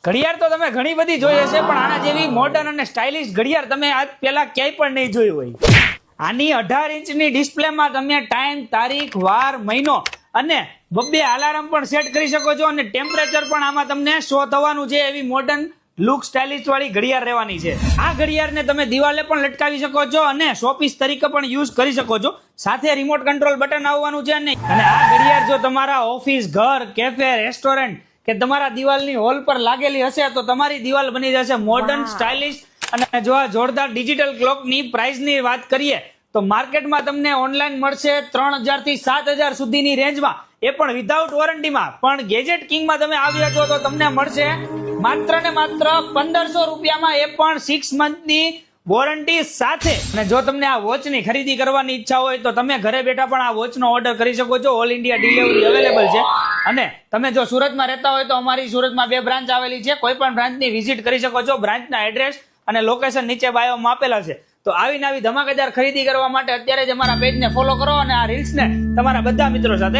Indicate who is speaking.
Speaker 1: ઘડિયાળ તો તમે ઘણી બધી જોઈ હશે, પણ આના જેવી મોડર્ન અને સ્ટાઇલિશ ઘડિયાળ તમે આજ પહેલા ક્યાંય પણ નહીં જોઈ હોય. આની 18 ઇંચની ડિસ્પ્લેમાં તમે ટાઈમ, તારીખ, વાર, મહિનો અને બબ્બે અલાર્મ પણ સેટ કરી શકો છો અને ટેમ્પરેચર પણ આમાં તમને શો થવાનું છે. એવી મોડર્ન લુક સ્ટાઇલિશ વાળી ઘડિયાળ રહેવાની છે. આ ઘડિયાળને તમે દિવાલે પણ લટકાવી શકો છો અને શોપીસ તરીકે પણ યુઝ કરી શકો છો. સાથે રિમોટ કંટ્રોલ બટન આવવાનું છે અને આ ઘડિયાળ જો તમારા ઓફિસ, ઘર, કેફે, રેસ્ટોરન્ટ કે તમારા દિવાલની હોલ પર લાગેલી હશે તો તમારી દિવાલ બની જશે મોડર્ન, સ્ટાઇલિશ. અને જો આ જોરદાર ડિજિટલ ક્લોકની પ્રાઇસની વાત કરીએ તો માર્કેટમાં તમને ઓનલાઈન મળશે 3000 થી 7000 સુધીની રેન્જમાં, એ પણ વિધાઉટ વોરંટીમાં. પણ ગેજેટ કિંગમાં તમે આવ્યા છો તો તમને મળશે માત્ર ને માત્ર 1500 રૂપિયામાં, એ પણ 6 મંથની વોરંટી સાથે. અને જો તમને આ વોચની ખરીદી કરવાની ઈચ્છા હોય તો તમે ઘરે બેઠા પણ આ વોચનો ઓર્ડર કરી શકો છો. ઓલ ઇન્ડિયા ડિલિવરી અવેલેબલ છે. અને તમે જો સુરતમાં રહેતા હોય તો અમારી સુરતમાં 2 બ્રાન્ચ આવેલી છે. કોઈ પણ બ્રાન્ચની વિઝિટ કરી શકો છો. બ્રાન્ચના એડ્રેસ અને લોકેશન નીચે બાયોમાં આપેલા છે. તો આવી નવી ધમાકેદાર ખરીદી કરવા માટે અત્યારે જ અમારા પેજને ફોલો કરો અને આ રીલ્સને તમારા બધા મિત્રો સાથે